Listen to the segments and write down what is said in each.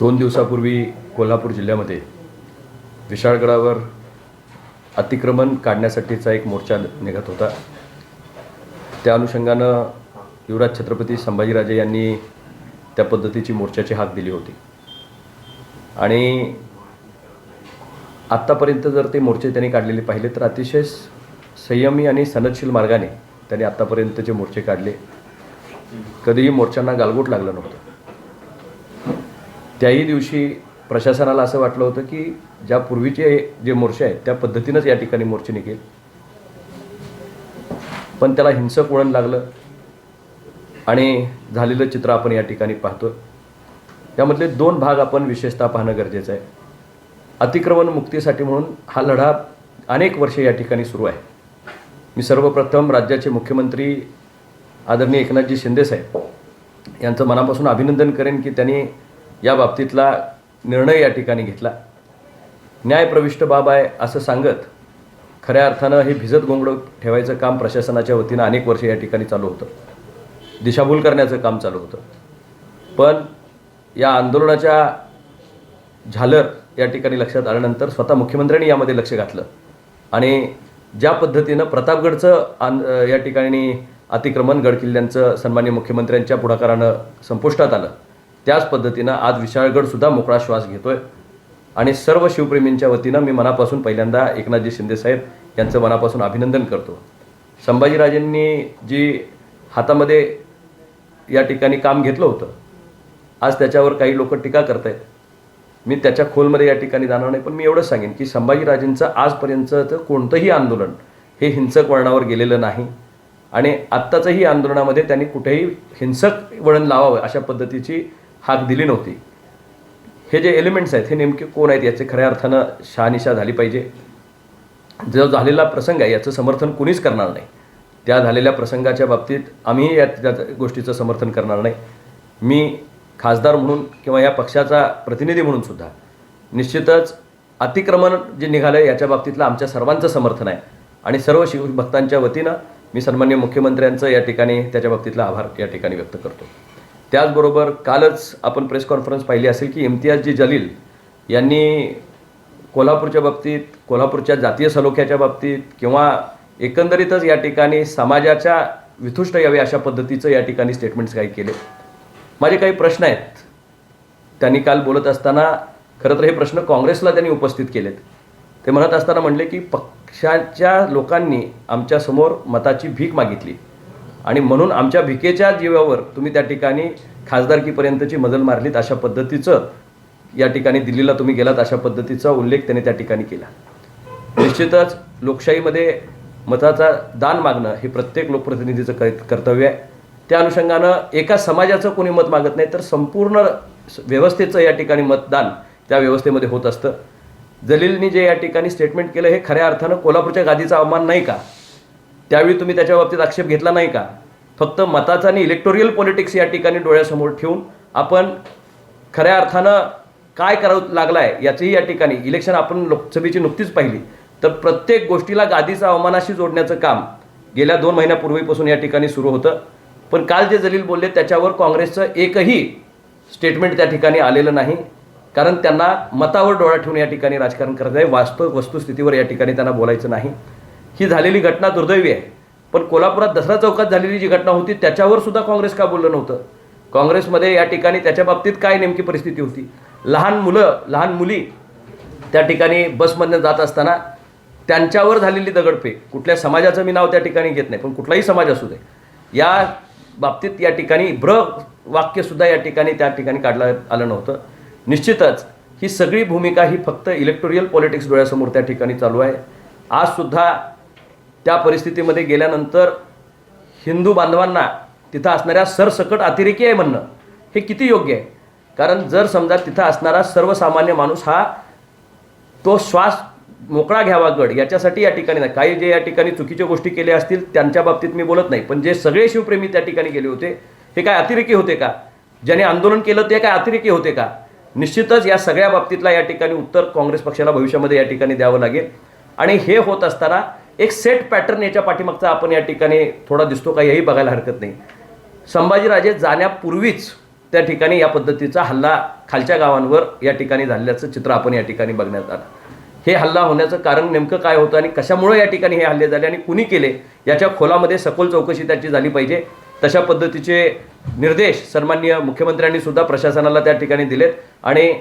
2 दिवसापूर्वी कोल्हापूर जिल्ह्यामध्ये विशाळगडावर अतिक्रमण काढण्यासाठीचा एक मोर्चा निघत होता। त्या अनुषंगानं युवराज छत्रपती संभाजीराजे यांनी त्या पद्धतीची मोर्चाची हाक दिली होती आणि आत्तापर्यंत जर ते मोर्चे त्यांनी काढलेले पाहिले तर अतिशय संयमी आणि सनदशील मार्गाने त्यांनी आत्तापर्यंतचे मोर्चे काढले। कधीही मोर्चांना गालबोट लागलं नव्हतं। त्याही दिवशी प्रशासनाला असं वाटलं होतं की ज्या पूर्वीचे जे मोर्चे आहेत त्या पद्धतीनेच या ठिकाणी मोर्चे निघेल, पण त्याला हिंसक वळण लागलं आणि झालेलं चित्र आपण या ठिकाणी पाहतो। त्यामधले 2 भाग आपण विशेषतः पाहणं गरजेचं आहे। अतिक्रमण मुक्तीसाठी म्हणून हा लढा अनेक वर्षे या ठिकाणी सुरू आहे। मी सर्वप्रथम राज्याचे मुख्यमंत्री आदरणीय एकनाथजी शिंदे साहेब यांचं मनापासून अभिनंदन करेन की त्यांनी या बाबतीतला निर्णय या ठिकाणी घेतला। न्यायप्रविष्ट बाब आहे असं सांगत खऱ्या अर्थानं हे भिजत गोंगडं ठेवायचं काम प्रशासनाच्या वतीनं अनेक वर्षे या ठिकाणी चालू होतं, दिशाभूल करण्याचं काम चालू होतं। पण या आंदोलनाच्या झालर या ठिकाणी लक्षात आल्यानंतर स्वतः मुख्यमंत्र्यांनी यामध्ये लक्ष घातलं आणि ज्या पद्धतीनं प्रतापगडचं या ठिकाणी अतिक्रमण गडकिल्ल्यांचं सन्माननीय मुख्यमंत्र्यांच्या पुढाकारानं संपुष्टात आलं, त्याच पद्धतीनं आज विशाळगडसुद्धा मोकळा श्वास घेतोय। आणि सर्व शिवप्रेमींच्या वतीनं मी मनापासून पहिल्यांदा एकनाथजी शिंदे साहेब यांचं मनापासून अभिनंदन करतो। संभाजीराजेंनी जी हातामध्ये या ठिकाणी काम घेतलं होतं, आज त्याच्यावर काही लोक टीका करत आहेत। मी त्याच्या खोलमध्ये या ठिकाणी जाणार नाही, पण मी एवढंच सांगेन की संभाजीराजेंचं आजपर्यंतचं कोणतंही आंदोलन हे हिंसक वळणावर गेलेलं नाही आणि आत्ताचंही आंदोलनामध्ये त्यांनी कुठेही हिंसक वळण लावावं अशा पद्धतीची हाक दिली नव्हती। हे जे एलिमेंट्स आहेत हे नेमके कोण आहेत याचे खऱ्या अर्थानं शहानिशा झाली पाहिजे। जो झालेला प्रसंग आहे याचं समर्थन कुणीच करणार नाही। त्या झालेल्या प्रसंगाच्या बाबतीत आम्हीही त्या गोष्टीचं समर्थन करणार नाही। मी खासदार म्हणून किंवा या पक्षाचा प्रतिनिधी म्हणून सुद्धा निश्चितच अतिक्रमण जे निघालं याच्या बाबतीतलं आमच्या सर्वांचं समर्थन आहे आणि सर्व शिवभक्तांच्या वतीनं मी सन्माननीय मुख्यमंत्र्यांचं या ठिकाणी त्याच्या बाबतीतला आभार या ठिकाणी व्यक्त करतो। त्याचबरोबर कालच आपण प्रेस कॉन्फरन्स पाहिली असेल की इम्तियाजी जलील यांनी कोल्हापूरच्या बाबतीत, कोल्हापूरच्या जातीय सलोख्याच्या बाबतीत किंवा एकंदरीतच या ठिकाणी समाजाच्या वितुष्ट यावे अशा पद्धतीचं या ठिकाणी स्टेटमेंट्स काही केले। माझे काही प्रश्न आहेत। त्यांनी काल बोलत असताना खरं तर हे प्रश्न काँग्रेसला त्यांनी उपस्थित केलेत। ते म्हणत असताना म्हणले की पक्षाच्या लोकांनी आमच्यासमोर मताची भीक मागितली आणि म्हणून आमच्या भिकेच्या जीवावर तुम्ही त्या ठिकाणी खासदारकीपर्यंतची मजल मारलीत अशा पद्धतीचं या ठिकाणी दिल्लीला तुम्ही गेलात अशा पद्धतीचा उल्लेख त्यांनी त्या ठिकाणी केला। निश्चितच लोकशाहीमध्ये मताचा दान मागणं हे प्रत्येक लोकप्रतिनिधीचं कर्तव्य आहे। त्या अनुषंगानं एका समाजाचं कोणी मत मागत नाही तर संपूर्ण व्यवस्थेचं या ठिकाणी मतदान त्या व्यवस्थेमध्ये होत असतं। जलीलनी जे या ठिकाणी स्टेटमेंट केलं हे खऱ्या अर्थानं कोल्हापूरच्या गादीचा अवमान नाही का? त्यावेळी तुम्ही त्याच्या बाबतीत आक्षेप घेतला नाही का? फक्त मताचा आणि इलेक्टोरियल पॉलिटिक्स या ठिकाणी डोळ्यासमोर ठेवून आपण खऱ्या अर्थानं काय करावं लागलं आहे याचीही या ठिकाणी इलेक्शन आपण लोकसभेची नुकतीच पाहिली तर प्रत्येक गोष्टीला गादीचा अवमानाशी जोडण्याचं काम गेल्या 2 महिन्यापूर्वीपासून या ठिकाणी सुरू होतं। पण काल जे जलील बोलले त्याच्यावर काँग्रेसचं एकही स्टेटमेंट त्या ठिकाणी आलेलं नाही, कारण त्यांना मतावर डोळा ठेवून या ठिकाणी राजकारण करत आहे। वास्तव वस्तुस्थितीवर या ठिकाणी त्यांना बोलायचं नाही। ही झालेली घटना दुर्दैवी आहे, पण कोल्हापुरात दसरा चौकात झालेली जी घटना होती त्याच्यावर सुद्धा काँग्रेस का बोललं नव्हतं? काँग्रेसमध्ये या ठिकाणी त्याच्या बाबतीत काय नेमकी परिस्थिती होती? लहान मुली त्या ठिकाणी बसमधनं जात असताना त्यांच्यावर झालेली दगडफेक, कुठल्या समाजाचं मी नाव त्या ठिकाणी घेत नाही, पण कुठलाही समाज असू दे, या बाबतीत या ठिकाणी वाक्यसुद्धा या ठिकाणी त्या ठिकाणी काढलं आलं नव्हतं। निश्चितच ही सगळी भूमिका ही फक्त इलेक्टोरियल पॉलिटिक्स डोळ्यासमोर त्या ठिकाणी चालू आहे। आजसुद्धा त्या परिस्थितीमध्ये गेल्यानंतर हिंदू बांधवांना तिथं असणाऱ्या सरसकट अतिरेकी आहे म्हणणं हे किती योग्य आहे? कारण जर समजा तिथं असणारा सर्वसामान्य माणूस हा तो श्वास मोकळा घ्यावा गड याच्यासाठी या ठिकाणी नाही, काही जे या ठिकाणी चुकीच्या गोष्टी केल्या असतील त्यांच्या बाबतीत मी बोलत नाही, पण जे सगळे शिवप्रेमी त्या ठिकाणी गेले होते हे काय अतिरेकी होते का? ज्याने आंदोलन केलं ते काय अतिरेकी होते का? निश्चितच या सगळ्या बाबतीतला या ठिकाणी उत्तर काँग्रेस पक्षाला भविष्यामध्ये या ठिकाणी द्यावं लागेल आणि हे होत असताना एक सेट पॅटर्न याच्या पाठीमागचा आपण या ठिकाणी थोडा दिसतो का हेही बघायला हरकत नाही। संभाजीराजे जाण्यापूर्वीच त्या ठिकाणी या पद्धतीचा हल्ला खालच्या गावांवर या ठिकाणी झाल्याचं चित्र आपण या ठिकाणी बघण्यात आलं. हे हल्ला होण्याचं कारण नेमकं काय होतं आणि कशामुळे या ठिकाणी हे हल्ले झाले आणि कुणी केले याच्या खोलामध्ये सखोल चौकशी त्याची झाली पाहिजे. तशा पद्धतीचे निर्देश सन्माननीय मुख्यमंत्र्यांनी सुद्धा प्रशासनाला त्या ठिकाणी दिलेत. आणि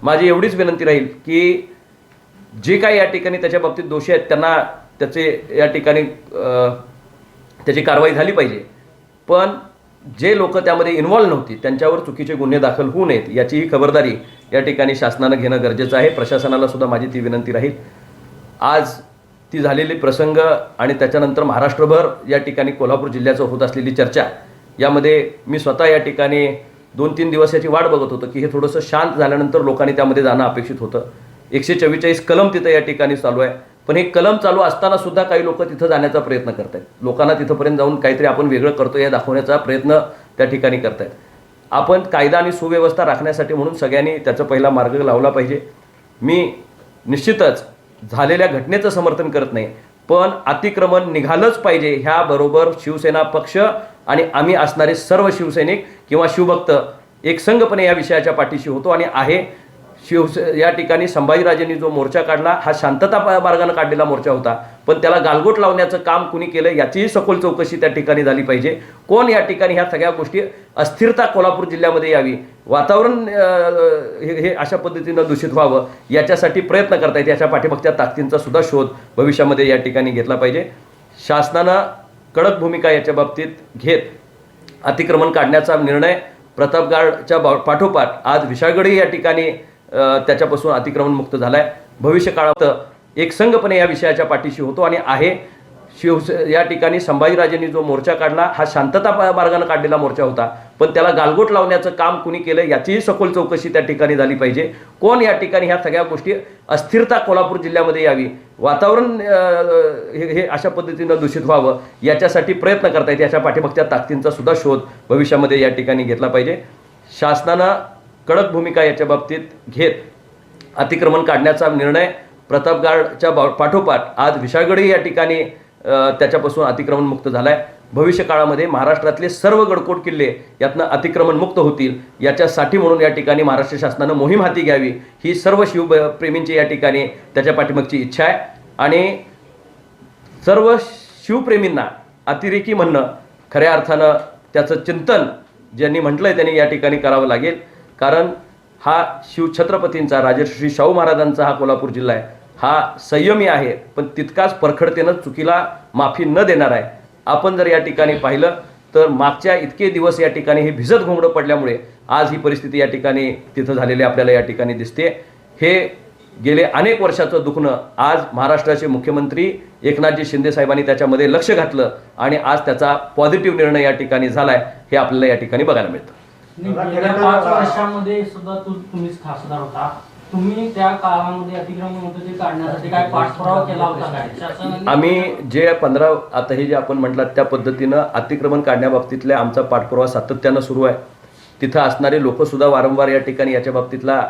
माझी एवढीच विनंती राहील की जे काही या ठिकाणी त्याच्या बाबतीत दोषी आहेत त्यांना त्याचे या ठिकाणी त्याची कारवाई झाली पाहिजे. पण जे लोक त्यामध्ये इन्व्हॉल्व नव्हती त्यांच्यावर चुकीचे गुन्हे दाखल होऊ नयेत याचीही खबरदारी या ठिकाणी शासनानं घेणं गरजेचं आहे. प्रशासनाला सुद्धा माझी ती विनंती राहील. आज ती झालेली प्रसंग आणि त्याच्यानंतर महाराष्ट्रभर या ठिकाणी कोल्हापूर जिल्ह्याचं होत असलेली चर्चा यामध्ये मी स्वतः या ठिकाणी 2-3 दिवस याची वाट बघत होतो की हे थोडंसं शांत झाल्यानंतर लोकांनी त्यामध्ये जाणं अपेक्षित होतं. 144 कलम तिथं या ठिकाणी चालू आहे. पण हे कलम चालू असताना सुद्धा काही लोक तिथं जाण्याचा प्रयत्न करत आहेत. लोकांना तिथंपर्यंत जाऊन काहीतरी आपण वेगळं करतो या दाखवण्याचा प्रयत्न त्या ठिकाणी करत आहेत. आपण कायदा आणि सुव्यवस्था राखण्यासाठी म्हणून सगळ्यांनी त्याचा पहिला मार्ग लावला पाहिजे. मी निश्चितच झालेल्या घटनेचं समर्थन करत नाही, पण अतिक्रमण निघालंच पाहिजे ह्याबरोबर शिवसेना पक्ष आणि आम्ही असणारे सर्व शिवसैनिक किंवा शिवभक्त एकसंघपणे या विषयाच्या पाठीशी होतो आणि आहे. या ठिकाणी संभाजीराजेंनी जो मोर्चा काढला हा शांतता मार्गाने काढलेला मोर्चा होता, पण त्याला गालबोट लावण्याचं काम कुणी केलं याचीही सखोल चौकशी त्या ठिकाणी झाली पाहिजे. कोण या ठिकाणी ह्या सगळ्या गोष्टी अस्थिरता कोल्हापूर जिल्ह्यामध्ये यावी, वातावरण हे अशा पद्धतीनं दूषित व्हावं याच्यासाठी प्रयत्न करतायत. याच्या पाठीमागच्या ताकदींचा सुद्धा शोध भविष्यामध्ये या ठिकाणी घेतला पाहिजे. शासनानं कडक भूमिका याच्या बाबतीत घेत अतिक्रमण काढण्याचा निर्णय प्रतापगडच्या पाठोपाठ आज विशाळगडही या ठिकाणी त्याच्यापासून अतिक्रमण मुक्त झालाय. भविष्य काळात एकसंघपणे या विषयाच्या पाठीशी होतो आणि आहे. या ठिकाणी संभाजीराजेंनी जो मोर्चा काढला हा शांतता मार्गाने काढलेला मोर्चा होता, पण त्याला गालबोट लावण्याचं काम कुणी केलं याचीही सखोल चौकशी त्या ठिकाणी झाली पाहिजे. कोण या ठिकाणी ह्या सगळ्या गोष्टी अस्थिरता कोल्हापूर जिल्ह्यामध्ये यावी, वातावरण हे अशा पद्धतीनं दूषित व्हावं याच्यासाठी प्रयत्न करतायत. याच्या पाठीमागच्या ताकदींचा सुद्धा शोध भविष्यामध्ये या ठिकाणी घेतला पाहिजे. शासनानं कडक भूमिका याच्या बाबतीत घेत अतिक्रमण काढण्याचा निर्णय प्रतापगडच्या पाठोपाठ आज विशाळगडही या ठिकाणी त्याच्यापासून अतिक्रमण मुक्त झालाय. भविष्य काळामध्ये महाराष्ट्रातले सर्व गडकोट किल्ले यातनं अतिक्रमण मुक्त होतील याच्यासाठी म्हणून या ठिकाणी महाराष्ट्र शासनानं मोहीम हाती घ्यावी ही सर्व शिवप्रेमींची या ठिकाणी त्याच्या पाठीमागची इच्छा आहे. आणि सर्व शिवप्रेमींना अतिरेकी म्हणणं खऱ्या अर्थानं त्याचं चिंतन ज्यांनी म्हटलंय त्यांनी या ठिकाणी करावं लागेल. कारण हा शिवछत्रपतींचा राजर्षी शाहू महाराजांचा हा कोल्हापूर जिल्हा आहे. हा संयमी आहे, पण तितकाच परखडतेनं चुकीला माफी न देणार आहे. आपण जर या ठिकाणी पाहिलं तर मागच्या इतके दिवस या ठिकाणी हे भिजत घोंगडं पडल्यामुळे आज ही परिस्थिती या ठिकाणी तिथं झालेली आपल्याला या ठिकाणी दिसते. हे गेले अनेक वर्षाचं दुखणं आज महाराष्ट्राचे मुख्यमंत्री एकनाथजी शिंदे साहेबांनी त्याच्यामध्ये लक्ष घातलं आणि आज त्याचा पॉझिटिव्ह निर्णय या ठिकाणी झालाय हे आपल्याला या ठिकाणी बघायला मिळतं. गेल्या 5 वर्षांमध्ये सुद्धा तुम्हीच खासदार होता. तुम्ही त्या काळामध्ये अतिक्रमण होतं ते काढण्यासाठी काय पाठपुरावा केला होता काय? आम्ही जे 15 आता हे जे आपण म्हटलं त्या पद्धतीनं अतिक्रमण काढण्याबाबतीतल्या आमचा पाठपुरावा सातत्यानं सुरू आहे. तिथं असणारे लोक सुद्धा वारंवार या ठिकाणी याच्या बाबतीतला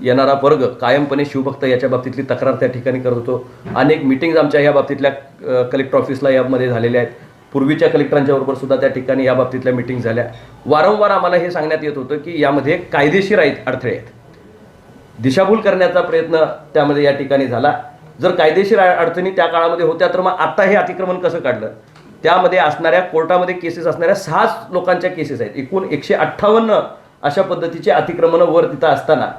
येणारा वर्ग कायमपणे शिवभक्त याच्या बाबतीतली तक्रार त्या ठिकाणी करत होतो. अनेक मिटिंग्स आमच्या या बाबतीतल्या कलेक्टर ऑफिसला यामध्ये झालेल्या आहेत. पूर्वीच्या कलेक्टरांच्या बरोबर सुद्धा त्या ठिकाणी या बाबतीतल्या मिटिंग झाल्या. वारंवार आम्हाला हे सांगण्यात येत होतं की यामध्ये कायदेशीर अडथळे आहेत. दिशाभूल करण्याचा प्रयत्न त्यामध्ये या ठिकाणी झाला. जर कायदेशीर अडचणी त्या काळामध्ये होत्या तर मग आता हे अतिक्रमण कसं काढलं? त्यामध्ये असणाऱ्या कोर्टामध्ये केसेस असणाऱ्या 6 लोकांच्या केसेस आहेत. एकूण 158 अशा पद्धतीचे अतिक्रमण वर तिथं असताना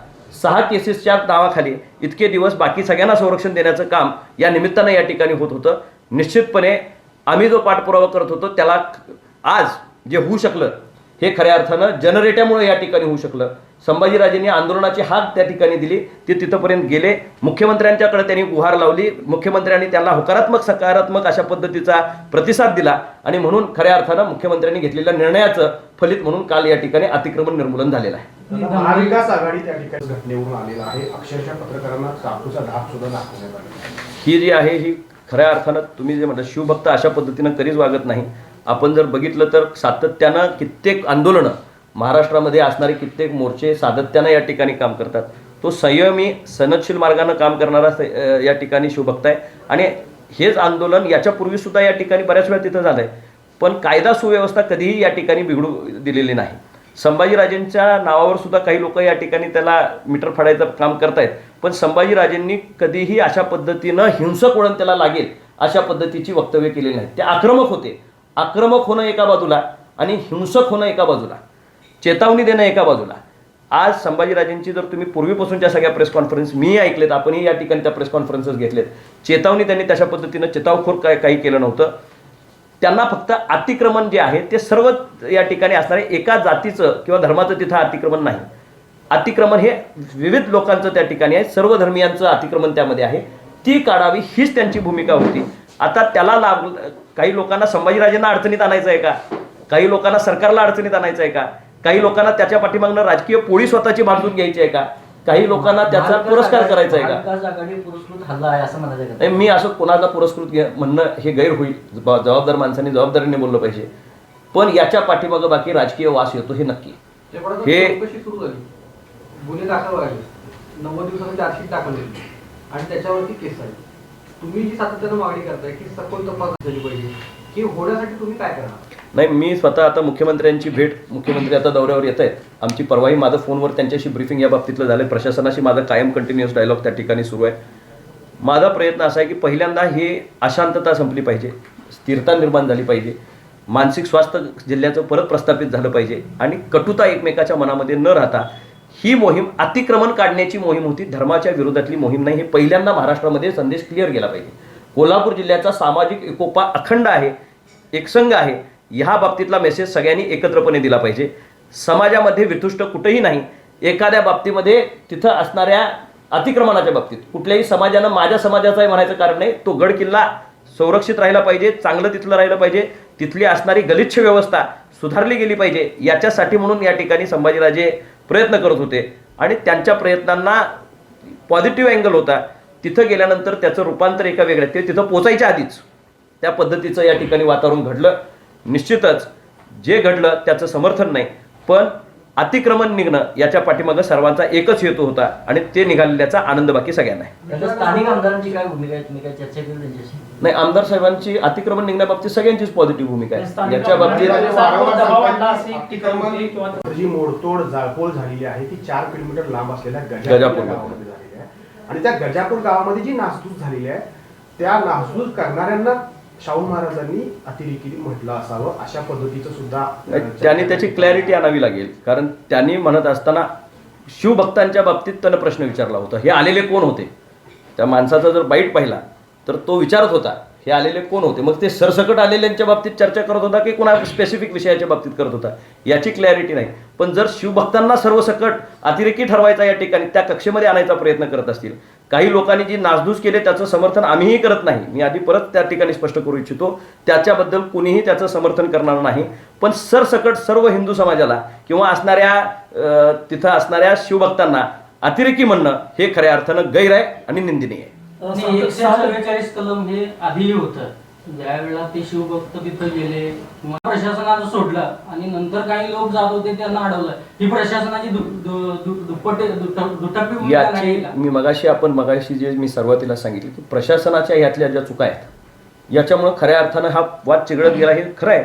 6 केसेसच्या नावाखाली इतके दिवस बाकी सगळ्यांना संरक्षण देण्याचं काम या निमित्तानं या ठिकाणी होत होतं. निश्चितपणे आम्ही जो पाठपुरावा करत होतो त्याला आज जे होऊ शकलं हे खऱ्या अर्थानं जनरेट्यामुळे या ठिकाणी होऊ शकलं. संभाजीराजेंनी आंदोलनाची हाक त्या ठिकाणी दिली, ते तिथंपर्यंत गेले. मुख्यमंत्र्यांच्याकडे त्यांनी गुहार लावली. मुख्यमंत्र्यांनी त्यांना होकारात्मक सकारात्मक अशा पद्धतीचा प्रतिसाद दिला आणि म्हणून खऱ्या अर्थानं मुख्यमंत्र्यांनी घेतलेल्या निर्णयाचं फलित म्हणून काल या ठिकाणी अतिक्रमण निर्मूलन झालेलं आहे. महाविकास आघाडी त्या ठिकाणी घटनेवरून आलेला आहे. अक्षरशः पत्रकारांना चाकूचा धाक सुद्धा दाखवण्यात आला. ही जी आहे ही खऱ्या अर्थानं तुम्ही जे म्हणता शिवभक्त अशा पद्धतीनं कधीच वागत नाही. आपण जर बघितलं तर सातत्यानं कित्येक आंदोलनं महाराष्ट्रामध्ये असणारे कित्येक मोर्चे सातत्यानं या ठिकाणी काम करतात. तो संयमी सनदशील मार्गानं काम करणारा या ठिकाणी शिवभक्त आहे. आणि हेच आंदोलन याच्यापूर्वी सुद्धा या ठिकाणी बऱ्याच वेळा तिथं झालंय, पण कायदा सुव्यवस्था कधीही या ठिकाणी बिघडू दिलेली नाही. संभाजीराजेंच्या नावावर सुद्धा काही लोक या ठिकाणी त्याला मीटर फाडायचं काम करतायत, पण संभाजीराजेंनी कधीही अशा पद्धतीनं हिंसक वळण त्याला लागेल अशा पद्धतीची वक्तव्य केलेली नाही. ते आक्रमक होते. आक्रमक होणं एका बाजूला आणि हिंसक होणं एका बाजूला, चेतावणी देणं एका बाजूला. आज संभाजीराजेंची जर तुम्ही पूर्वीपासूनच्या सगळ्या प्रेस कॉन्फरन्स मी ऐकलेत, आपणही या ठिकाणी त्या प्रेस कॉन्फरन्सेस घेतलेत, चेतावणी त्यांनी तशा पद्धतीनं चितावखोर काही केलं नव्हतं. त्यांना फक्त अतिक्रमण जे आहे ते सर्व या ठिकाणी असणारे एका जातीचं किंवा धर्माचं तिथं अतिक्रमण नाही. अतिक्रमण हे विविध लोकांचं त्या ठिकाणी आहे, सर्व धर्मियांचं अतिक्रमण त्यामध्ये आहे, ती काढावी हीच त्यांची भूमिका होती. आता त्याला काही लोकांना संभाजीराजेंना अडचणीत आणायचं आहे का, काही लोकांना सरकारला अडचणीत आणायचं आहे का, काही लोकांना त्याच्या पाठीमागनं राजकीय पोळी स्वतःची बांधून घ्यायची आहे का, काही लोकांना त्याचा पुरस्कार करायचा आहे का. नाही, मी असं कोणाला पुरस्कृत म्हणणं हे गैर होईल. जबाबदार माणसांनी जबाबदारीने बोललं पाहिजे, पण याच्या पाठीमागं बाकी राजकीय वास येतो हे नक्की. हे सुरू झाली, गुन्हे दाखल व्हायचे, 90 दिवसांनी चार्जशीट दाखल आणि त्याच्यावरती केस आहे. तुम्ही जी सातत्यानं मागणी करताय की सखोल तपास झाली पाहिजे, की होण्यासाठी तुम्ही काय करणार? नाही, मी स्वतः आता मुख्यमंत्र्यांची भेट, मुख्यमंत्री आता दौऱ्यावर येत आहेत आमची. परवाही माझं फोनवर त्यांच्याशी ब्रीफिंग या बाबतीतलं झालं. प्रशासनाशी माझा कायम कंटिन्युअस डायलॉग त्या ठिकाणी सुरू आहे. माझा प्रयत्न असा आहे की पहिल्यांदा हे अशांतता संपली पाहिजे, स्थिरता निर्माण झाली पाहिजे, मानसिक स्वास्थ्य जिल्ह्याचं परत प्रस्थापित झालं पाहिजे आणि कटुता एकमेकाच्या मनामध्ये न राहता ही मोहीम अतिक्रमण काढण्याची मोहीम होती, धर्माच्या विरोधातली मोहीम नाही. हे पहिल्यांदा महाराष्ट्रामध्ये संदेश क्लिअर गेला पाहिजे. कोल्हापूर जिल्ह्याचा सामाजिक एकोपा अखंड आहे, एकसंघ आहे, ह्या बाबतीतला मेसेज सगळ्यांनी एकत्रपणे दिला पाहिजे. समाजामध्ये वितुष्ट कुठेही नाही. एखाद्या बाबतीमध्ये तिथं असणाऱ्या अतिक्रमणाच्या बाबतीत कुठल्याही समाजानं माझ्या समाजाचा आहे म्हणायचं कारण नाही. तो गड किल्ला संरक्षित राहिला पाहिजे, चांगलं तिथलं राहिलं पाहिजे, तिथली असणारी गलिच्छ व्यवस्था सुधारली गेली पाहिजे. याच्यासाठी म्हणून या ठिकाणी संभाजीराजे प्रयत्न करत होते आणि त्यांच्या प्रयत्नांना पॉझिटिव्ह अँगल होता. तिथं गेल्यानंतर त्याचं रूपांतर एका वेगळ्या, ते तिथं पोचायच्या आधीच त्या पद्धतीचं या ठिकाणी वातावरण घडलं. निश्चितच जे घडलं त्याचं समर्थन नाही, पण अतिक्रमण निघणं याच्या पाठीमागं सर्वांचा एकच हेतू होता आणि ते निघालेल्याचा आनंद बाकी सगळ्यांना आहे. स्थानिक आमदारांची काय भूमिका आहे, तुम्ही काय चर्चा केली त्यांच्याशी? नाही, आमदार साहेबांची अतिक्रमण निघण्याबाबतीत सगळ्यांचीच पॉझिटिव्ह भूमिका आहे. याच्या बाबतीत जी मोडतोड जाळपोळ झालेली आहे ती 4 किलोमीटर लांब असलेल्या गजापूर गावामध्ये झालेली आहे आणि त्या गजापूर गावामध्ये जी नासधूस झालेली आहे त्या नासधूस करणाऱ्यांना शाहू महाराजांनी अतिरेकी म्हटलं असावं अशा पद्धतीचं सुद्धा त्यांनी त्याची क्लॅरिटी आणावी लागेल. कारण त्यांनी म्हणत असताना शिवभक्तांच्या बाबतीत त्यानं प्रश्न विचारला होता, हे आलेले कोण होते. त्या माणसाचा जर बाईट पाहिला तर तो विचारत होता हे आलेले कोण होते. मग ते सरसकट आलेल्यांच्या बाबतीत चर्चा करत होता की कोणा स्पेसिफिक विषयाच्या बाबतीत करत होता याची क्लॅरिटी नाही. पण जर शिवभक्तांना सर्वसकट अतिरेकी ठरवायचा या ठिकाणी त्या कक्षेमध्ये आणायचा प्रयत्न करत असतील, काही लोकांनी जी नासधूस केले त्याचं समर्थन आम्हीही करत नाही. मी आधी परत त्या ठिकाणी स्पष्ट करू इच्छितो, त्याच्याबद्दल कुणीही त्याचं समर्थन करणार नाही. पण सरसकट सर्व हिंदू समाजाला किंवा असणाऱ्या तिथं असणाऱ्या शिवभक्तांना अतिरेकी म्हणणं हे खऱ्या अर्थानं गैर आहे आणि निंदनीय आहे. 144 कलम हे आधीही होतं. ज्यावेळेला ते शिवभक्त तिथं गेले, प्रशासनानं सोडलं आणि नंतर काही लोक जात होते त्यांना अडवलं. ही प्रशासनाची दुटप्पी याची मी मगाशी जे मी सुरुवातीला सांगितलं की प्रशासनाच्या ह्यातल्या ज्या चुका आहेत याच्यामुळे खऱ्या अर्थानं हा वाद चिघळत गेला हे खरं आहे.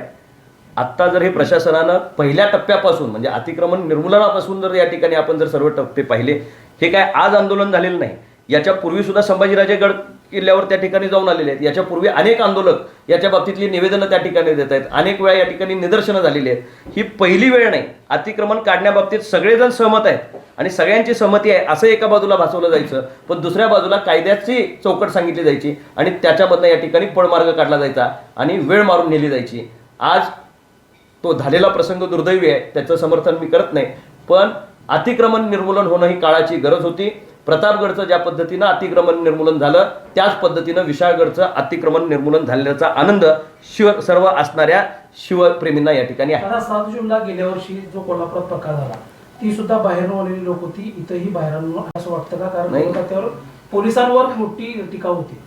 आत्ता जर हे प्रशासनानं पहिल्या टप्प्यापासून म्हणजे अतिक्रमण निर्मूलनापासून जर या ठिकाणी आपण जर सर्व टप्पे पाहिले, हे काय आज आंदोलन झालेलं नाही. याच्या पूर्वी सुद्धा संभाजीराजे गड किल्ल्यावर त्या ठिकाणी जाऊन आलेले आहेत. याच्या पूर्वी अनेक आंदोलक याच्या बाबतीतली निवेदनं त्या ठिकाणी देत आहेत, अनेक वेळा या ठिकाणी निदर्शनं झालेली आहेत. ही पहिली वेळ नाही. अतिक्रमण काढण्याबाबतीत सगळेजण सहमत आहेत आणि सगळ्यांची सहमती आहे असं एका बाजूला भासवलं जायचं, पण दुसऱ्या बाजूला कायद्याची चौकट सांगितली जायची आणि त्याच्यामधनं या ठिकाणी पळमार्ग काढला जायचा आणि वेळ मारून नेली जायची. आज तो झालेला प्रसंग दुर्दैवी आहे, त्याचं समर्थन मी करत नाही, पण अतिक्रमण निर्मूलन होणं ही काळाची गरज होती. प्रतापगडचं ज्या पद्धतीनं अतिक्रमण निर्मूलन झालं त्याच पद्धतीनं विशाळगडचं अतिक्रमण निर्मूलन झाल्याचा आनंद सर्व असणाऱ्या शिवप्रेमींना या ठिकाणी आहे. 7 जूनला गेल्या वर्षी जो कोल्हापुरात प्रकार झाला ती सुद्धा बाहेरून आलेली लोक होती, इथंही बाहेरून असं वाटतं का? कारण त्यावर पोलिसांवर मोठी टीका होती.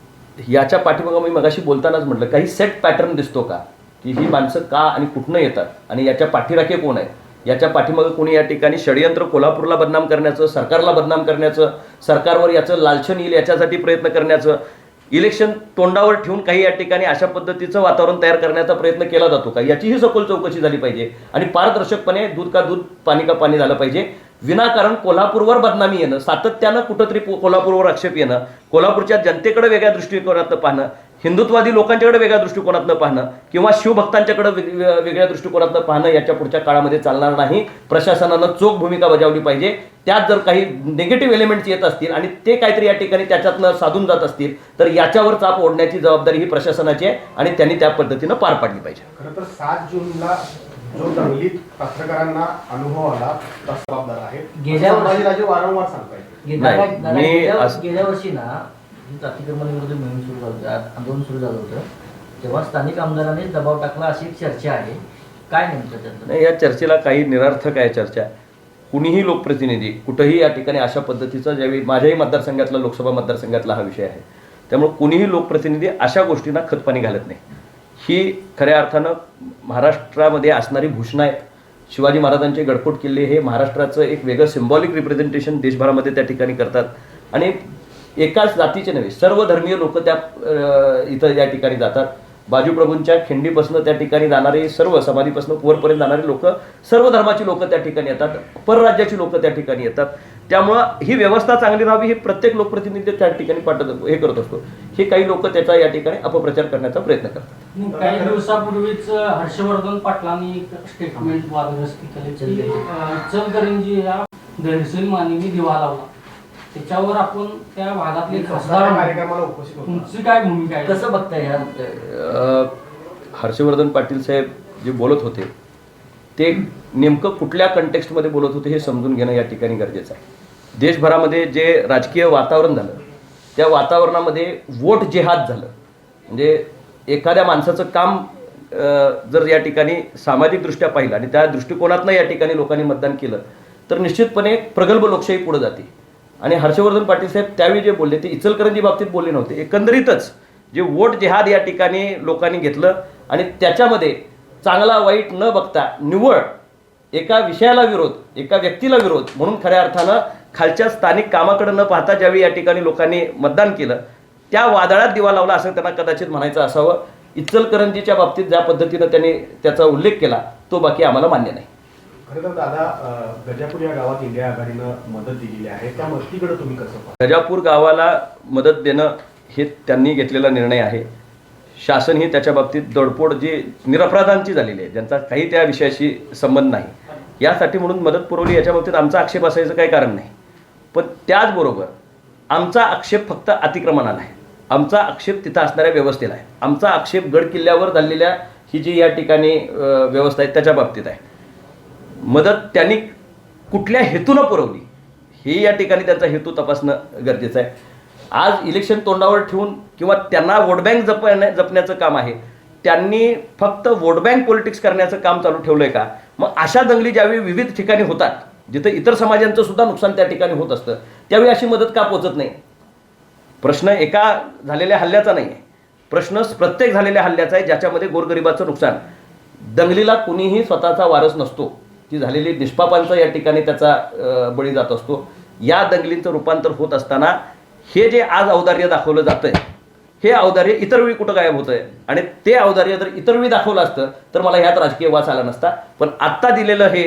याच्या पाठीमागं मी मगाशी बोलतानाच म्हटलं काही सेट पॅटर्न दिसतो का, की ही माणसं का आणि कुठनं येतात आणि याच्या पाठीराखे कोण आहेत. याच्या पाठीमागं कोणी या ठिकाणी षडयंत्र कोल्हापूरला बदनाम करण्याचं, सरकारला बदनाम करण्याचं, सरकारवर याचं लालछन येईल याच्यासाठी प्रयत्न करण्याचं, इलेक्शन तोंडावर ठेवून काही या ठिकाणी अशा पद्धतीचं वातावरण तयार करण्याचा प्रयत्न केला जातो का, याचीही सखोल चौकशी झाली पाहिजे आणि पारदर्शकपणे दूध का दूध पाणी का पाणी झालं पाहिजे. विनाकारण कोल्हापूरवर बदनामी येणं, सातत्यानं कुठंतरी कोल्हापूरवर आक्षेप येणं, कोल्हापूरच्या जनतेकडे वेगळ्या दृष्टिकोनातनं पाहणं, हिंदुत्वादी लोकांच्याकडे वेगळ्या दृष्टिकोनातनं पाहणं किंवा शिवभक्तांच्याकडे वेगळ्या दृष्टिकोनातनं पाहणं याच्या पुढच्या काळामध्ये चालणार नाही. प्रशासनानं चोख भूमिका बजावली पाहिजे. त्यात जर काही निगेटिव्ह एलिमेंट्स येत असतील आणि ते काहीतरी या ठिकाणी त्याच्यातनं साधून जात असतील तर याच्यावर चाप ओढण्याची जबाबदारी ही प्रशासनाची आहे आणि त्यांनी त्या पद्धतीनं पार पाडली पाहिजे. खरं तर 7 जूनला जो दंगलीत पत्रकारांना अनुभव आला तो जबाबदार आहे. गेल्या वर्षी- संभाजीराजे वारंवार सांगतायत. गेल्या वर्षी ना अतिक्रमणाविरुद्ध मोहीम सुरू झाली, आंदोलन सुरू झालं होतं, तेव्हा स्थानिक आमदारांनी दबाव टाकला अशी एक चर्चा आहे. काय नेमकं त्याचं? नाही, या चर्चेला काही निरर्थक आहे चर्चा. कुणीही लोकप्रतिनिधी कुठंही या ठिकाणी अशा पद्धतीचा, ज्यावेळी माझ्याही मतदारसंघातला लोकसभा मतदारसंघातला हा विषय आहे, त्यामुळे कुणीही लोकप्रतिनिधी अशा गोष्टींना खतपाणी घालत नाही. ही खऱ्या अर्थानं महाराष्ट्रामध्ये असणारी भूषणं आहेत. शिवाजी महाराजांचे गडकोट किल्ले हे महाराष्ट्राचं एक वेगळं सिम्बॉलिक रिप्रेझेंटेशन देशभरामध्ये त्या ठिकाणी करतात आणि एकाच जातीचे नव्हे, सर्व धर्मीय लोक त्या इथं या ठिकाणी जातात. बाजूप्रभूंच्या खिंडीपासून त्या ठिकाणी जाणारे सर्व, समाधीपासून वरपर्यंत जाणारे लोक, सर्व धर्माची लोक त्या ठिकाणी येतात, परराज्याची लोक त्या ठिकाणी येतात. त्यामुळं ही व्यवस्था चांगली राहावी हे प्रत्येक लोकप्रतिनिधी त्या ठिकाणी हे करत असतो. हे काही लोक त्याचा या ठिकाणी अपप्रचार करण्याचा प्रयत्न करतात. काही दिवसापूर्वीच हर्षवर्धन पाटलांनी एक स्टेटमेंट वादग्रस्त केले की इचलकरंजी या दहशल मानवी दिवा लावला. त्याच्यावर आपण त्या भागातले खासदार कार्यक्रमाला उपस्थित होता. तुमची काय भूमिका आहे? कसं बघताय या? हर्षवर्धन पाटील साहेब जे बोलत होते ते नेमकं कुठल्या कंटेक्स्टमध्ये बोलत होते हे समजून घेणं या ठिकाणी गरजेचं आहे. देशभरामध्ये जे राजकीय वातावरण झालं त्या वातावरणामध्ये वोट जेहाद झालं. म्हणजे एखाद्या माणसाचं काम जर या ठिकाणी सामाजिकदृष्ट्या पाहिलं आणि त्या दृष्टिकोनातनं या ठिकाणी लोकांनी मतदान केलं तर निश्चितपणे प्रगल्भ लोकशाही पुढे जाते. आणि हर्षवर्धन पाटील साहेब त्यावेळी जे बोलले ते इचलकरंजी बाबतीत बोलले नव्हते. एकंदरीतच जे वोट जेहाद या ठिकाणी लोकांनी घेतलं आणि त्याच्यामध्ये चांगला वाईट न बघता निव्वळ एका विषयाला विरोध, एका व्यक्तीला विरोध म्हणून खऱ्या अर्थानं खालच्या स्थानिक कामाकडे न पाहता ज्यावेळी या ठिकाणी लोकांनी मतदान केलं त्या वादळात दिवा लावला असं त्यांना कदाचित म्हणायचं असावं. इचलकरंजीच्या बाबतीत ज्या पद्धतीनं त्यांनी त्याचा उल्लेख केला तो बाकी आम्हाला मान्य नाही. खरं तर दादा, गजापूर या गावात इंडिया आघाडीनं मदत दिलेली आहे, त्या मदतीकडे तुम्ही कसं पाहता? गजापूर गावाला मदत देणं हे त्यांनी घेतलेला निर्णय आहे. शासन ही त्याच्या बाबतीत दडपोड जी निरपराधांची झालेली आहे, ज्यांचा काही त्या विषयाशी संबंध नाही, यासाठी म्हणून मदत पुरवली याच्या बाबतीत आमचा आक्षेप असायचं काही कारण नाही. पण त्याचबरोबर आमचा आक्षेप फक्त अतिक्रमणाला आहे, आमचा आक्षेप तिथं असणाऱ्या व्यवस्थेला आहे, आमचा आक्षेप गड किल्ल्यावर झालेल्या ही जी या ठिकाणी व्यवस्था आहे त्याच्या बाबतीत आहे. मदत त्यांनी कुठल्या हेतूनं पुरवली हे या ठिकाणी त्यांचा हेतू तपासणं गरजेचं आहे. आज इलेक्शन तोंडावर ठेवून किंवा त्यांना वोट बँक जपण्याचं काम आहे, त्यांनी फक्त वोट बँक पॉलिटिक्स करण्याचं काम चालू ठेवलं आहे का? मग अशा दंगली ज्यावेळी विविध ठिकाणी होतात जिथं इतर समाजांचं सुद्धा नुकसान त्या ठिकाणी होत असतं त्यावेळी अशी मदत का पोचत नाही? प्रश्न एका झालेल्या हल्ल्याचा नाही आहे, प्रश्न प्रत्येक झालेल्या हल्ल्याचा आहे ज्याच्यामध्ये गोरगरिबाचं नुकसान. दंगलीला कुणीही स्वतःचा वारस नसतो, ती झालेली निष्पापांचा या ठिकाणी त्याचा बळी जात असतो. या दंगलींचं रूपांतर होत असताना हे जे आज औदार्य दाखवलं जातंय हे औदार्य इतर वेळी कुठं गायब होतंय आणि ते औदार्य जर इतर वेळी दाखवलं असतं तर मला ह्यात राजकीय वास आला नसता. पण आत्ता दिलेलं हे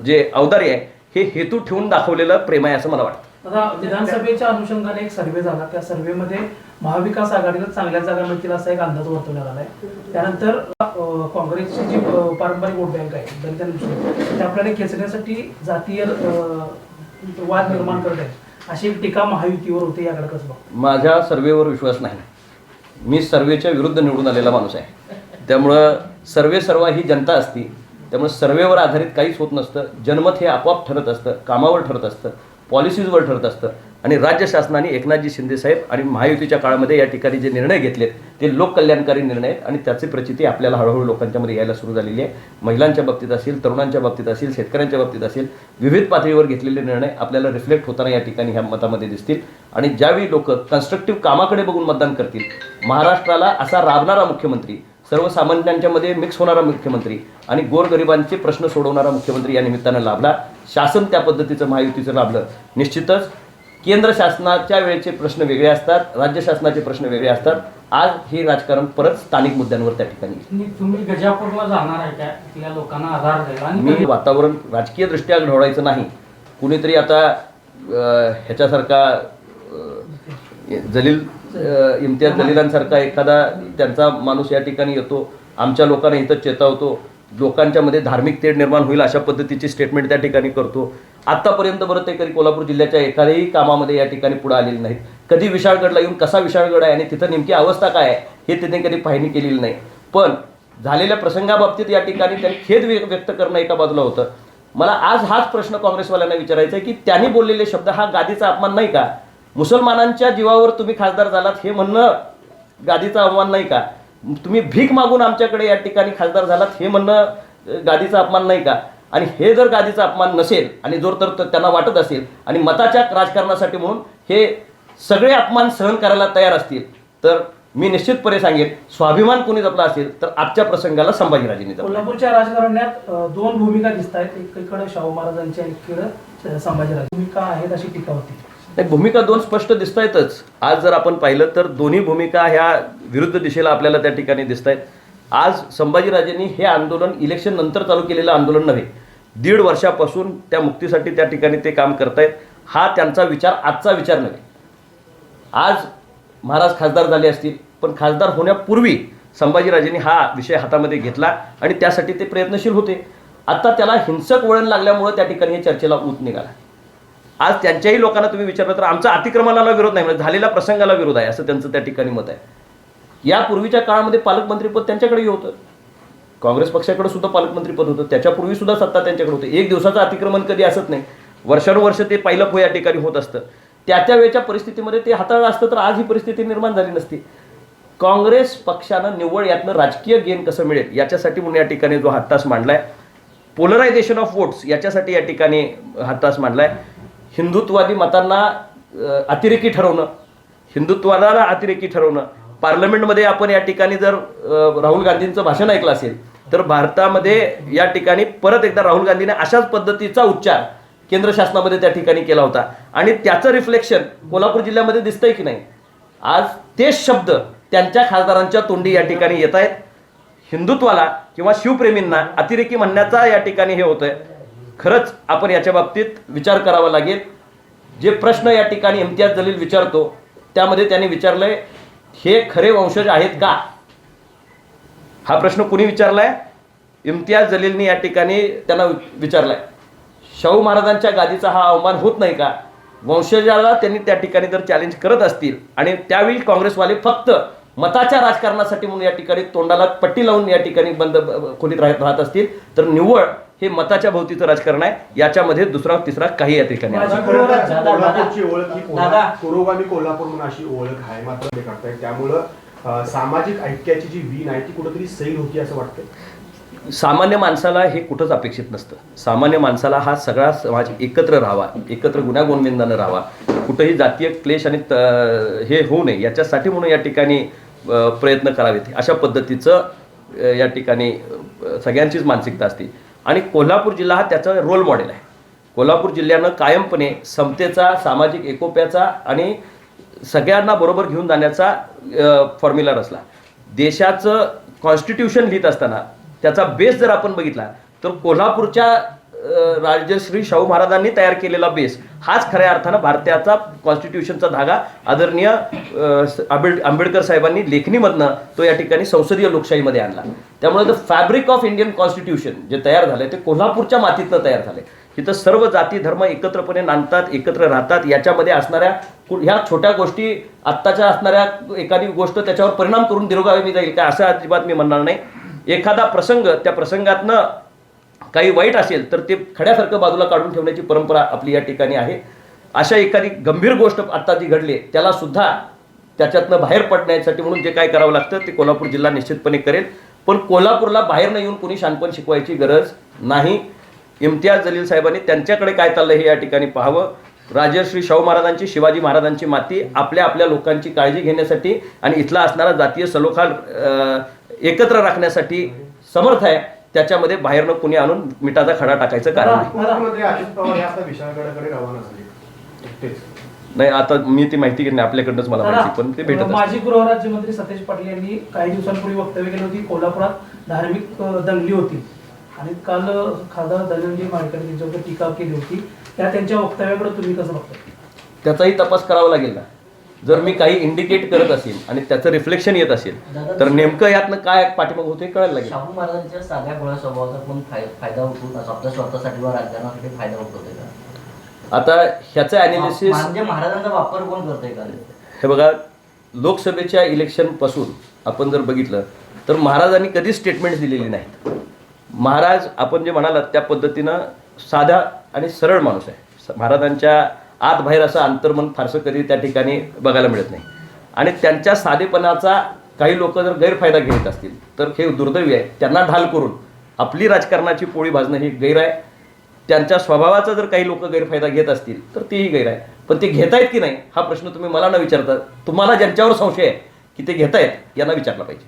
जे औदार्य आहे हे हेतू ठेवून दाखवलेलं प्रेम आहे असं मला वाटतं. आता विधानसभेच्या अनुषंगाने एक सर्व्हे झाला, त्या सर्व्हेमध्ये महाविकास आघाडीला चांगल्या जागा मिळतील असा एक अंदाज वर्तवण्यात आलाय. त्यानंतर काँग्रेसची जी पारंपरिक वोट बँक आहे दलितांची, ते आपल्याला खेचण्यासाठी जातीय वाद निर्माण करत आहे अशी एक टीका महायुतीवर होते. याकडे कसं बघता? माझ्या सर्वेवर विश्वास नाही. मी सर्वेच्या विरुद्ध निवडून आलेला माणूस आहे. त्यामुळं सर्व ही जनता असती, त्यामुळे सर्वेवर आधारित काहीच होत नसतं. जनमत हे आपोआप ठरत असतं, कामावर ठरत असतं, पॉलिसीजवर ठरत असतं. आणि राज्य शासनाने एकनाथजी शिंदेसाहेब आणि महायुतीच्या काळामध्ये या ठिकाणी जे निर्णय घेतलेत ते लोककल्याणकारी निर्णय आहेत आणि त्याची प्रचिती आपल्याला हळूहळू लोकांच्यामध्ये यायला सुरू झालेली आहे. महिलांच्या बाबतीत असेल, तरुणांच्या बाबतीत असेल, शेतकऱ्यांच्या बाबतीत असेल, विविध पातळीवर घेतलेले निर्णय आपल्याला रिफ्लेक्ट होताना या ठिकाणी ह्या मतामध्ये दिसतील. आणि ज्यावेळी लोक कन्स्ट्रक्टिव्ह कामाकडे बघून मतदान करतील, महाराष्ट्राला असा राबणारा मुख्यमंत्री, सर्वसामान्यांच्यामध्ये मिक्स होणारा मुख्यमंत्री आणि गोरगरिबांचे प्रश्न सोडवणारा मुख्यमंत्री या निमित्तानं लाभला. शासन त्या पद्धतीचं महायुतीचं लाभलं. निश्चितच केंद्र शासनाच्या वेळेचे प्रश्न वेगळे असतात, राज्य शासनाचे प्रश्न वेगळे असतात. आज हे राजकारण परत स्थानिक मुद्द्यांवर त्या ठिकाणी आणि तुम्ही गजापूरला जाणार आहे का तिथल्या लोकांना आधार द्यायला? मी आणि वातावरण राजकीय दृष्ट्या ढवळायचं नाही. कुणीतरी आता ह्याच्यासारखा इम्तियाज जलीलांसारखा एखादा त्यांचा माणूस या ठिकाणी येतो, आमच्या लोकांना इथं चेतावतो, लोकांच्या मध्ये धार्मिक तेढ निर्माण होईल अशा पद्धतीची स्टेटमेंट त्या ठिकाणी करतो. आतापर्यंत बरं ते कधी कोल्हापूर जिल्ह्याच्या एखाद्याही कामामध्ये या ठिकाणी पुढे आलेले नाहीत. कधी विशाळगडला येऊन कसा विशाळगड आहे आणि तिथं नेमकी अवस्था काय आहे हे त्यांनी कधी पाहणी केलेली नाही. पण झालेल्या प्रसंगाबाबतीत या ठिकाणी त्यांनी खेद व्यक्त करणं एका बाजूला होतं. मला आज हाच प्रश्न काँग्रेसवाल्यांना विचारायचा आहे की त्यांनी बोललेले शब्द हा गादीचा अपमान नाही का? मुसलमानांच्या जीवावर तुम्ही खासदार झालात हे म्हणणं गादीचा अपमान नाही का? तुम्ही भीक मागून आमच्याकडे या ठिकाणी खासदार झालात हे म्हणणं गादीचा अपमान नाही का? आणि हे जर गादीचा अपमान नसेल आणि जर तर त्यांना वाटत असेल आणि मताच्या राजकारणासाठी म्हणून हे सगळे अपमान सहन करायला तयार असतील तर मी निश्चितपणे सांगेन स्वाभिमान कोणी जपला असेल तर आजच्या प्रसंगाला संभाजीराजेंनी जपला. कोल्हापूरच्या राजकारण्यात दोन भूमिका दिसत आहेत, एकीकडे शाहू महाराजांच्या, एकीकडे संभाजीराजे. भूमिका आहेत अशी टीका होती. नाही, भूमिका दोन स्पष्ट दिसत आहेतच. आज जर आपण पाहिलं तर दोन्ही भूमिका ह्या विरुद्ध दिशेला आपल्याला त्या ठिकाणी दिसत आहेत. आज संभाजीराजेंनी हे आंदोलन इलेक्शन नंतर चालू केलेलं आंदोलन नव्हे, 1.5 वर्षापासून त्या मुक्तीसाठी त्या ठिकाणी ते काम करतायत. हा त्यांचा विचार आजचा विचार नव्हे. आज महाराज खासदार झाले असतील पण खासदार होण्यापूर्वी संभाजीराजेंनी हा विषय हातामध्ये घेतला आणि त्यासाठी ते प्रयत्नशील होते. आता त्याला हिंसक वळण लागल्यामुळे त्या ठिकाणी हे चर्चेला ऊत निघाला. आज त्यांच्याही लोकांना तुम्ही विचारलं तर आमचा अतिक्रमणाला विरोध नाही, म्हणजे झालेल्या प्रसंगाला विरोध आहे असं त्यांचं त्या ठिकाणी मत आहे. यापूर्वीच्या काळामध्ये पालकमंत्रीपद त्यांच्याकडेही होतं, काँग्रेस पक्षाकडे सुद्धा पालकमंत्रीपद होतं, त्याच्यापूर्वी सुद्धा सत्ता त्यांच्याकडे होते. एक दिवसाचं अतिक्रमण कधी असत नाही, वर्षानुवर्ष ते पायलप या ठिकाणी होत असतं. त्या वेळच्या परिस्थितीमध्ये ते हाताळलं असतं तर आज ही परिस्थिती निर्माण झाली नसती. काँग्रेस पक्षानं निव्वळ यातनं राजकीय गेन कसं मिळेल याच्यासाठी म्हणून या ठिकाणी जो हातास मांडलाय, पोलरायझेशन ऑफ वोट्स याच्यासाठी या ठिकाणी हातास मांडलाय. हिंदुत्ववादी मतांना अतिरेकी ठरवणं, हिंदुत्वाला अतिरेकी ठरवणं. पार्लमेंटमध्ये आपण या ठिकाणी जर राहुल गांधींचं भाषण ऐकलं असेल तर भारतामध्ये या ठिकाणी परत एकदा राहुल गांधीने अशाच पद्धतीचा उच्चार केंद्र शासनामध्ये त्या ठिकाणी केला होता आणि त्याचं रिफ्लेक्शन कोल्हापूर जिल्ह्यामध्ये दिसतंय की नाही? आज तेच शब्द त्यांच्या खासदारांच्या तोंडी या ठिकाणी येत आहेत. हिंदुत्वाला किंवा शिवप्रेमींना अतिरेकी म्हणण्याचा या ठिकाणी हे होतंय. खरंच आपण याच्या बाबतीत विचार करावा लागेल. जे प्रश्न या ठिकाणी इम्तियाज जलील विचारतो त्यामध्ये त्यांनी विचारलंय हे खरे वंशज आहेत का? हा प्रश्न कुणी विचारलाय? इम्तियाज जलीलनी या ठिकाणी त्यांना विचारलाय. शाहू महाराजांच्या गादीचा हा अवमान होत नाही का? वंशजाला त्यांनी त्या ठिकाणी जर चॅलेंज करत असतील आणि त्यावेळी काँग्रेसवाले फक्त मताच्या राजकारणासाठी म्हणून या ठिकाणी तोंडाला पट्टी लावून या ठिकाणी बंद खोलीत राहत असतील तर निव्वळ हे मताच्या भोवतीचं राजकारण आहे. याच्यामध्ये दुसरा तिसरा काही या ठिकाणी कोल्हापूरची ओळख ही पुरोगामी कोल्हापूर म्हणून अशी ओळख आहे मात्र ते करतायत. त्यामुळं सामाजिक ऐक्याची जी वीण आहे ती कुठेतरी सैल होती असं वाटतं. सामान्य माणसाला हे कुठंच अपेक्षित नसतं. सामान्य माणसाला हा सगळा समाज एकत्र राहावा, एकत्र गुण्यागोविंदानं राहावा, कुठंही जातीय क्लेश आणि हे होऊ नये याच्यासाठी म्हणून या ठिकाणी प्रयत्न करावेत. अशा पद्धतीचं या ठिकाणी सगळ्यांचीच मानसिकता असते आणि कोल्हापूर जिल्हा हा त्याचा रोल मॉडेल आहे. कोल्हापूर जिल्ह्यानं कायमपणे समतेचा, सामाजिक एकोप्याचा आणि सगळ्यांना बरोबर घेऊन जाण्याचा फॉर्म्युला रचला. देशाचं कॉन्स्टिट्यूशन लिहित असताना त्याचा बेस जर आपण बघितला तर कोल्हापूरच्या राजश्री शाहू महाराजांनी तयार केलेला बेस हाच खऱ्या अर्थानं भारताचा कॉन्स्टिट्यूशनचा धागा आदरणीय आंबेडकर साहेबांनी लेखणीमधनं तो या ठिकाणी संसदीय लोकशाहीमध्ये आणला. त्यामुळे the fabric of Indian constitution जे तयार झालंय ते कोल्हापूरच्या मातीतनं तयार झालंय. इथं सर्व जाती धर्म एकत्रपणे नांदतात, एकत्र राहतात. याच्यामध्ये असणाऱ्या ह्या छोट्या गोष्टी आत्ताच्या असणाऱ्या एखादी गोष्ट त्याच्यावर परिणाम करून दीर्घकाळी जाईल काय असं अजिबात मी म्हणणार नाही. एखादा प्रसंग त्या प्रसंगातनं काही वाईट असेल तर ते खड्यासारखं बाजूला काढून ठेवण्याची परंपरा आपली या ठिकाणी आहे. अशा एखादी गंभीर गोष्ट आत्ता जी घडली त्याला सुद्धा त्याच्यातनं बाहेर पडण्यासाठी म्हणून जे काय करावं लागतं ते कोल्हापूर जिल्हा निश्चितपणे करेल. पण कोल्हापूरला बाहेर न येऊन कोणी शानपण शिकवायची गरज नाही. इम्तियाज जलील साहेबांनी त्यांच्याकडे काय चाललं हे या ठिकाणी पाहावं. राजश्री शाहू महाराजांची, शिवाजी महाराजांची माती आपल्या लोकांची काळजी घेण्यासाठी आणि इथला असणारा जातीय सलोखा एकत्र राखण्यासाठी समर्थ आहे. त्याच्यामध्ये बाहेरनं कुणी आणून मिठाचा खडा टाकायचं कारण नाही. नागपूरमध्ये अजित पवार हे आता विशाळगडाकडे रवाना झाले. नाही, आता मी ती माहिती घेत नाही, आपल्याकडनंच मला माहिती, पण ते भेटत असतं. माजी गृहराज्यमंत्री सतेज पाटील यांनी काही दिवसांपूर्वी वक्तव्य केली होती, कोल्हापुरात धार्मिक दंगली होती आणि काल खासदार धनंजय माडकर यांच्यावर टीका केली होती. त्या त्यांच्या वक्तव्याकडे तुम्ही कसं बघता? त्याचाही तपास करावा लागेल ना. जर मी काही इंडिकेट करत असेल आणि त्याचं रिफ्लेक्शन येत असेल तर नेमकं यातनं काय पाठीमाग होते कळायला लागेल. शाहू महाराजांच्या साध्या गोळ्या स्वभावाचा पण फायदा होतो आपल्या स्वतःसाठी व राजकारणासाठी फायदा होतो का? आता ह्याचं अनालिसिस म्हणजे महाराजांचा वापर कोण करतोय का? हे बघा, लोकसभेच्या इलेक्शनपासून आपण जर बघितलं तर महाराजांनी कधीच स्टेटमेंट दिलेली नाहीत. महाराज आपण जे म्हणालात त्या पद्धतीनं साधा आणि सरळ माणूस आहे. महाराजांच्या आत बाहेर असं अंतर्मन फारसं कधी त्या ठिकाणी बघायला मिळत नाही. आणि त्यांच्या साधेपणाचा काही लोक जर गैरफायदा घेत असतील तर हे दुर्दैवी आहे. त्यांना ढाल करून आपली राजकारणाची पोळी भाजणं ही गैर आहे. त्यांच्या स्वभावाचा जर काही लोक गैरफायदा घेत असतील तर तेही गैर आहे. पण ते घेत आहेत की नाही हा प्रश्न तुम्ही मला न विचारता तुम्हाला ज्यांच्यावर संशय आहे की ते घेत आहेत यांना विचारला पाहिजे.